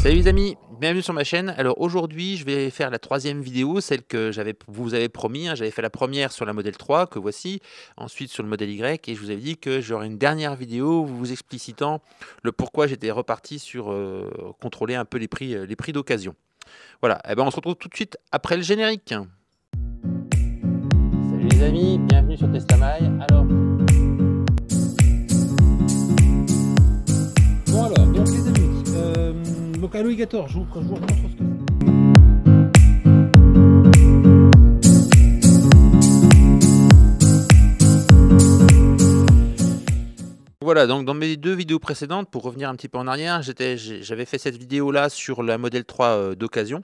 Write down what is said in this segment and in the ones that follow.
Salut les amis, bienvenue sur ma chaîne. Alors aujourd'hui, je vais faire la troisième vidéo, celle que vous avez promis. J'avais fait la première sur la Model 3, que voici, ensuite sur le Model Y, et je vous avais dit que j'aurai une dernière vidéo vous explicitant le pourquoi j'étais reparti sur contrôler un peu les prix d'occasion. Voilà, et ben on se retrouve tout de suite après le générique. Salut les amis, bienvenue sur Testamai. Alors, bon alors, donc les amis, donc Alligator, je vous remontre ce que c'est. voilà, donc dans mes deux vidéos précédentes, pour revenir un petit peu en arrière, j'avais fait cette vidéo-là sur la Model 3 d'occasion.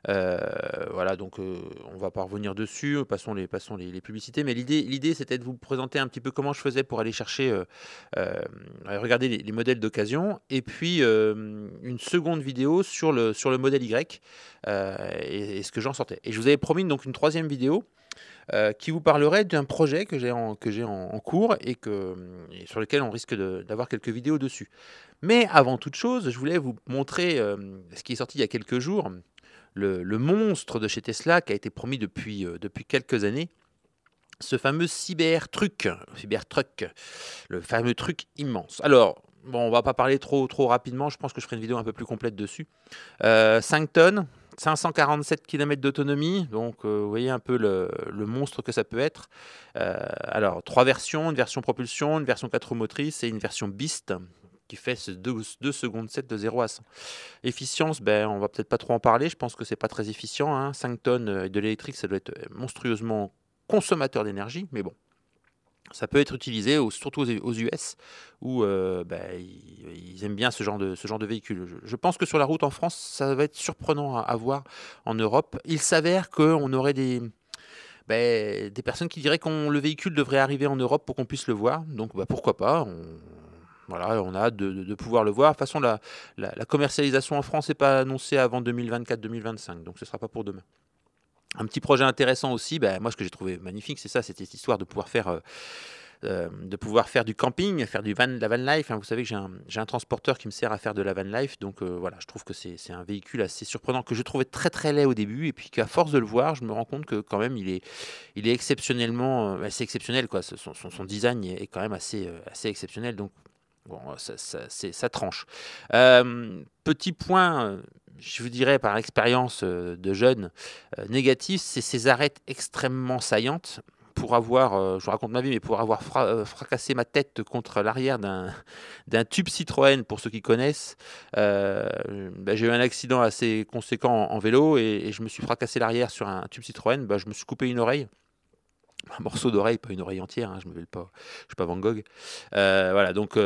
Voilà, donc on va pas revenir dessus, passons les publicités, mais l'idée c'était de vous présenter un petit peu comment je faisais pour aller chercher, regarder les modèles d'occasion, et puis une seconde vidéo sur le modèle Y, et ce que j'en sortais. Et je vous avais promis donc une troisième vidéo, qui vous parlerait d'un projet que j'ai en cours et sur lequel on risque d'avoir quelques vidéos dessus. Mais avant toute chose, je voulais vous montrer ce qui est sorti il y a quelques jours, le monstre de chez Tesla qui a été promis depuis quelques années, ce fameux Cybertruck, le fameux truc immense. Alors, bon, on va pas parler trop rapidement, je pense que je ferai une vidéo un peu plus complète dessus. 5 tonnes, 547 km d'autonomie, donc vous voyez un peu le monstre que ça peut être. Alors, 3 versions, une version propulsion, une version 4 roues motrices et une version Beast qui fait ce 2 secondes 7 de 0 à 100. Efficience, ben, on va peut-être pas trop en parler, je pense que c'est pas très efficient, hein. 5 tonnes et de l'électrique, ça doit être monstrueusement consommateur d'énergie, mais bon. Ça peut être utilisé surtout aux US où ben, ils aiment bien ce genre de véhicule. Je pense que sur la route en France, ça va être surprenant à voir en Europe. Il s'avère qu'on aurait des personnes qui diraient que le véhicule devrait arriver en Europe pour qu'on puisse le voir. Donc bah, pourquoi pas, voilà, on a hâte de pouvoir le voir. De toute façon, la commercialisation en France n'est pas annoncée avant 2024-2025, donc ce ne sera pas pour demain. Un petit projet intéressant aussi, ben, moi ce que j'ai trouvé magnifique, c'est ça, c'était cette histoire de pouvoir faire du camping, faire de la van life, hein. Vous savez que j'ai un transporteur qui me sert à faire de la van life, donc voilà, je trouve que c'est un véhicule assez surprenant, que je trouvais très très laid au début, et puis qu'à force de le voir, je me rends compte que quand même il est exceptionnellement, assez exceptionnel, quoi. Son design est quand même assez exceptionnel, donc bon, ça tranche. Petit point, je vous dirais par expérience de jeune, négatif, c'est ces arêtes extrêmement saillantes. Pour avoir, je vous raconte ma vie, mais pour avoir fracassé ma tête contre l'arrière d'un tube Citroën, pour ceux qui connaissent, bah, j'ai eu un accident assez conséquent en vélo, et je me suis fracassé l'arrière sur un tube Citroën. Bah, je me suis coupé une oreille. Un morceau d'oreille, pas une oreille entière, hein, je ne suis pas Van Gogh. Voilà, donc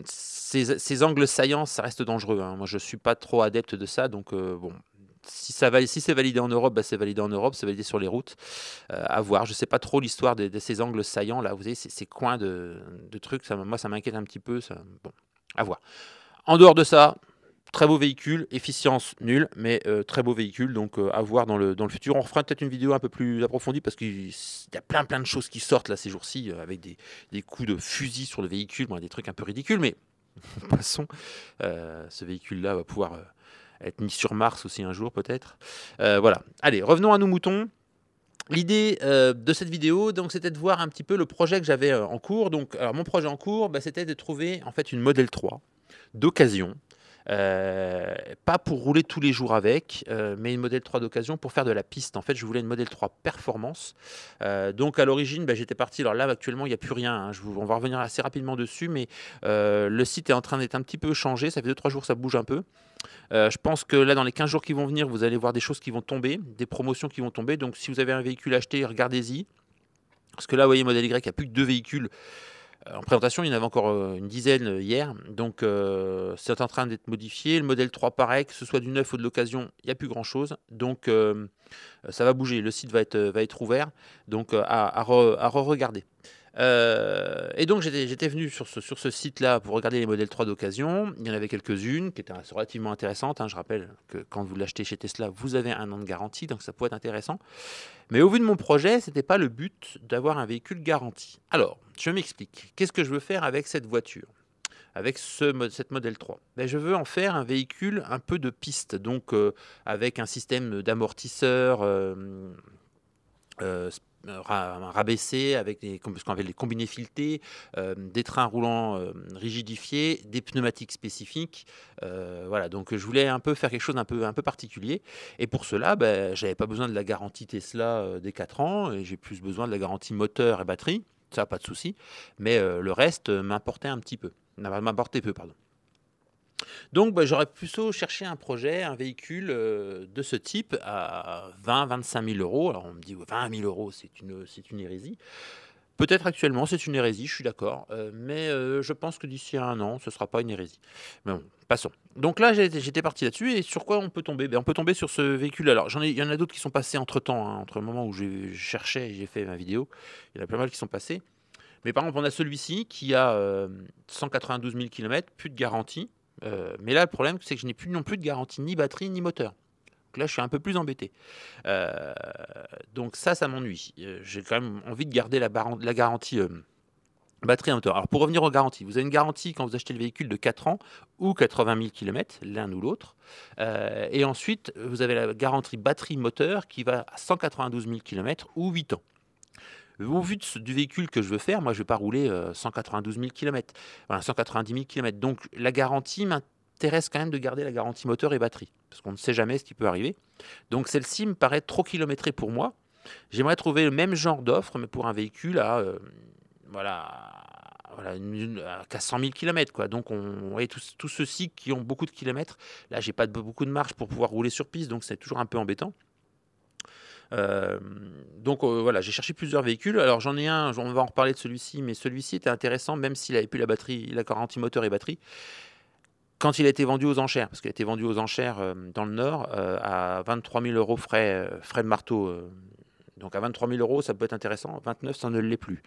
ces angles saillants, ça reste dangereux, hein. Moi, je ne suis pas trop adepte de ça, donc bon, si c'est validé en Europe, bah, c'est validé en Europe, c'est validé sur les routes. À voir, je ne sais pas trop l'histoire de ces angles saillants, là, vous savez, ces coins de trucs, moi, ça m'inquiète un petit peu, ça, bon, à voir. En dehors de ça, très beau véhicule, efficience nulle, mais très beau véhicule, donc à voir dans le futur. On refera peut-être une vidéo un peu plus approfondie parce qu'il y a plein de choses qui sortent là ces jours-ci, avec des coups de fusil sur le véhicule, bon, des trucs un peu ridicules, mais passons. Ce véhicule-là va pouvoir être mis sur Mars aussi un jour peut-être. Voilà, allez, revenons à nos moutons. L'idée de cette vidéo, donc, c'était de voir un petit peu le projet que j'avais en cours. Donc, alors, mon projet en cours, bah, c'était de trouver en fait une Model 3 d'occasion. Pas pour rouler tous les jours avec, mais une Model 3 d'occasion pour faire de la piste. En fait, je voulais une Model 3 performance. Donc à l'origine, bah, j'étais parti. Alors là, actuellement, il n'y a plus rien, hein. On va revenir assez rapidement dessus, mais le site est en train d'être un petit peu changé. Ça fait 2-3 jours, ça bouge un peu. Je pense que là, dans les 15 jours qui vont venir, vous allez voir des choses qui vont tomber, des promotions qui vont tomber. Donc si vous avez un véhicule acheté, regardez-y. Parce que là, vous voyez, Model Y, il n'y a plus que 2 véhicules. En présentation, il y en avait encore une dizaine hier, donc c'est en train d'être modifié. Le modèle 3, pareil, que ce soit du neuf ou de l'occasion, il n'y a plus grand-chose. Donc ça va bouger, le site va être ouvert, donc à re-regarder. Et donc j'étais venu sur ce site-là pour regarder les modèles 3 d'occasion. Il y en avait quelques-unes qui étaient relativement intéressantes, hein. Je rappelle que quand vous l'achetez chez Tesla, vous avez 1 an de garantie, donc ça pourrait être intéressant. Mais au vu de mon projet, ce n'était pas le but d'avoir un véhicule garanti. Alors, je m'explique. Qu'est-ce que je veux faire avec cette voiture ? avec cette Model 3. Ben, je veux en faire un véhicule un peu de piste, donc avec un système d'amortisseur rabaissé, avec ce qu'on appelle les combinés filetés, des trains roulants rigidifiés, des pneumatiques spécifiques. Voilà, donc je voulais un peu faire quelque chose un peu particulier. Et pour cela, ben, j'avais pas besoin de la garantie Tesla des 4 ans, et j'ai plus besoin de la garantie moteur et batterie. Ça, pas de souci. Mais le reste m'importait un petit peu. M'importait peu, pardon. Donc, bah, j'aurais plutôt cherché un projet, un véhicule de ce type à 20-25 000 euros. Alors, on me dit 20 000 euros, c'est une hérésie. Peut-être actuellement, c'est une hérésie, je suis d'accord. Mais je pense que d'ici un an, ce ne sera pas une hérésie. Mais bon, passons. Donc là, j'étais parti là-dessus. Et sur quoi on peut tomber? Ben, on peut tomber sur ce véhicule. Alors, il y en a d'autres qui sont passés entre-temps, hein, entre le moment où je cherchais et j'ai fait ma vidéo. Il y en a pas mal qui sont passés. Mais par exemple, on a celui-ci qui a 192 000 km, plus de garantie. Mais là, le problème, c'est que je n'ai plus non plus de garantie ni batterie ni moteur. Donc là, je suis un peu plus embêté. Donc ça m'ennuie. J'ai quand même envie de garder la garantie batterie et moteur. Alors pour revenir aux garanties, vous avez une garantie quand vous achetez le véhicule de 4 ans ou 80 000 km, l'un ou l'autre. Et ensuite, vous avez la garantie batterie moteur qui va à 192 000 km ou 8 ans. Au vu du véhicule que je veux faire, moi je ne vais pas rouler 192 000 km, enfin, 190 000 km. Donc la garantie m'intéresse quand même de garder la garantie moteur et batterie, parce qu'on ne sait jamais ce qui peut arriver. Donc celle-ci me paraît trop kilométrée pour moi. J'aimerais trouver le même genre d'offre, mais pour un véhicule à, à 100 000 km. Quoi. Donc on voyez, tous ceux-ci qui ont beaucoup de kilomètres, là j'ai pas beaucoup de marge pour pouvoir rouler sur piste, donc c'est toujours un peu embêtant. Donc voilà, j'ai cherché plusieurs véhicules. Alors j'en ai un, on va en reparler de celui-ci, mais celui-ci était intéressant même s'il n'avait plus la batterie, la garantie moteur et batterie. Quand il a été vendu aux enchères, parce qu'il a été vendu aux enchères dans le Nord à 23 000 euros frais de marteau. Donc à 23 000 euros, ça peut être intéressant. 29, ça ne l'est plus.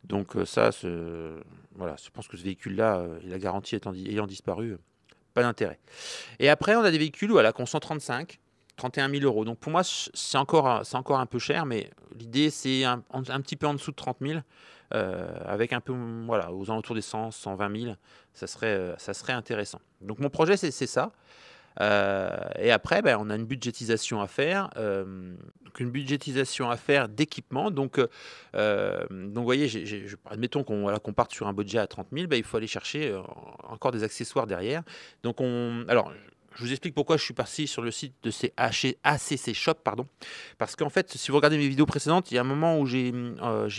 Donc voilà, je pense que ce véhicule-là, la garantie ayant disparu, pas d'intérêt. Et après, on a des véhicules voilà, qui ont 135. 31 000 euros. Donc pour moi, c'est encore un peu cher, mais l'idée, c'est un petit peu en dessous de 30 000, avec un peu, voilà, aux alentours des 100, 120 000, ça serait intéressant. Donc mon projet, c'est ça. Et après, ben, on a une budgétisation à faire, d'équipement. Donc, vous voyez, admettons qu'on parte sur un budget à 30 000, ben, il faut aller chercher encore des accessoires derrière. Donc, alors, je vous explique pourquoi je suis parti sur le site de ces ACC Shop, pardon. Parce qu'en fait, si vous regardez mes vidéos précédentes, il y a un moment où j'ai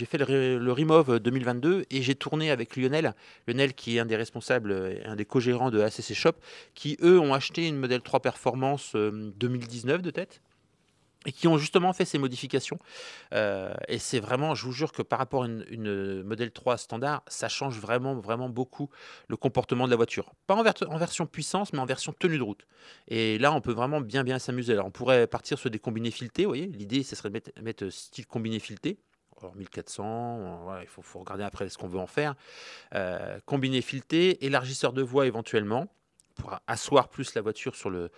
fait le Remove 2022 et j'ai tourné avec Lionel qui est un des responsables, un des co-gérants de ACC Shop, qui eux ont acheté une Model 3 Performance 2019 de tête, et qui ont justement fait ces modifications. Et c'est vraiment, je vous jure que par rapport à une Model 3 standard, ça change vraiment, vraiment beaucoup le comportement de la voiture. Pas en version puissance, mais en version tenue de route. Et là, on peut vraiment bien s'amuser. Alors, on pourrait partir sur des combinés filetés, vous voyez. L'idée, ce serait de mettre style combiné fileté. Alors 1400, voilà, il faut regarder après ce qu'on veut en faire. Combiné fileté, élargisseur de voie éventuellement, pour asseoir plus la voiture sur le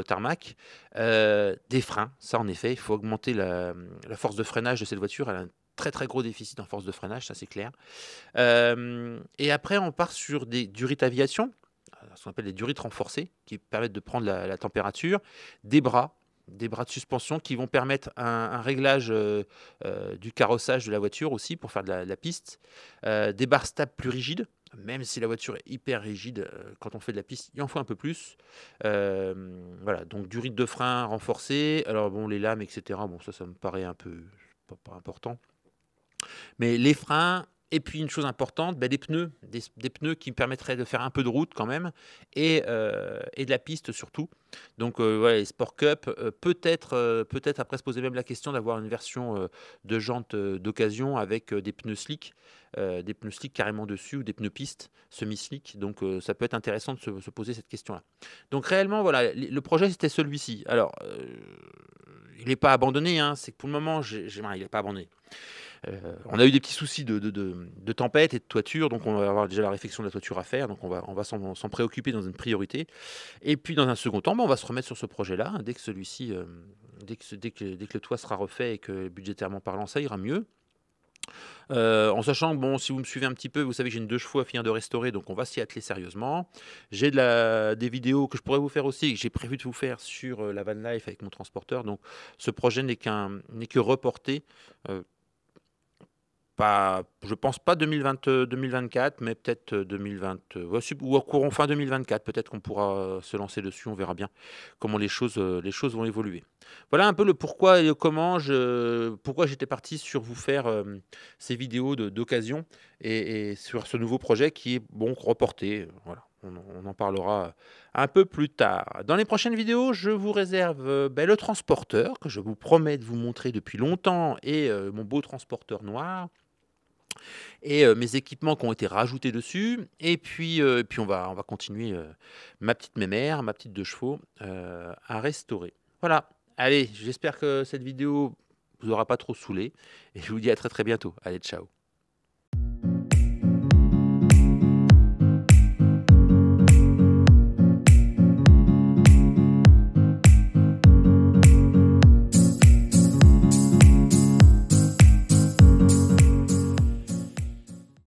tarmac. Des freins, ça en effet, il faut augmenter la force de freinage de cette voiture. Elle a un très gros déficit en force de freinage, ça c'est clair. Et après, on part sur des durites aviation, ce qu'on appelle des durites renforcées, qui permettent de prendre la température, des bras de suspension qui vont permettre un réglage du carrossage de la voiture aussi pour faire de la piste, des barres stables plus rigides. Même si la voiture est hyper rigide, quand on fait de la piste, il en faut un peu plus. Voilà, donc durite de frein renforcée. Alors bon, les lames, etc. Bon, ça me paraît un peu pas important. Mais les freins, et puis une chose importante, des pneus, des pneus qui me permettraient de faire un peu de route quand même, et de la piste surtout. Donc voilà, les Sport Cup, peut-être après se poser même la question d'avoir une version de jantes d'occasion avec des pneus slick carrément dessus, ou des pneus piste semi-slick. Donc ça peut être intéressant de se poser cette question-là. Donc réellement, voilà, le projet c'était celui-ci. Alors, il n'est pas abandonné, hein, c'est que pour le moment, il n'est pas abandonné. On a eu des petits soucis de tempête et de toiture, donc on va avoir déjà la réfection de la toiture à faire, donc on va s'en préoccuper dans une priorité. Et puis dans un second temps, on va se remettre sur ce projet-là, hein, dès que celui-ci, dès que le toit sera refait et que budgétairement parlant, ça ira mieux. En sachant que bon, si vous me suivez un petit peu, vous savez que j'ai une 2 chevaux à finir de restaurer, donc on va s'y atteler sérieusement. J'ai des vidéos que je pourrais vous faire aussi, que j'ai prévu de vous faire sur, la van life avec mon transporteur, donc ce projet n'est que reporté, heu, pas je pense pas 2024, mais peut-être, 2020, ouais si ou au courant fin 2024, peut-être qu'on pourra, se lancer dessus, on verra bien comment les choses vont évoluer. Voilà un peu le pourquoi et le comment pourquoi j'étais parti sur vous faire, ces vidéos d'occasion et sur ce nouveau projet qui est bon reporté, voilà. On en parlera, un peu plus tard. Dans les prochaines vidéos, je vous réserve, le transporteur que je vous promets de vous montrer depuis longtemps et mon beau transporteur noir et mes équipements qui ont été rajoutés dessus et puis on va continuer, ma petite mémère, ma petite 2 chevaux, à restaurer. Voilà, allez, j'espère que cette vidéo vous aura pas trop saoulé et je vous dis à très, très bientôt. Allez, ciao.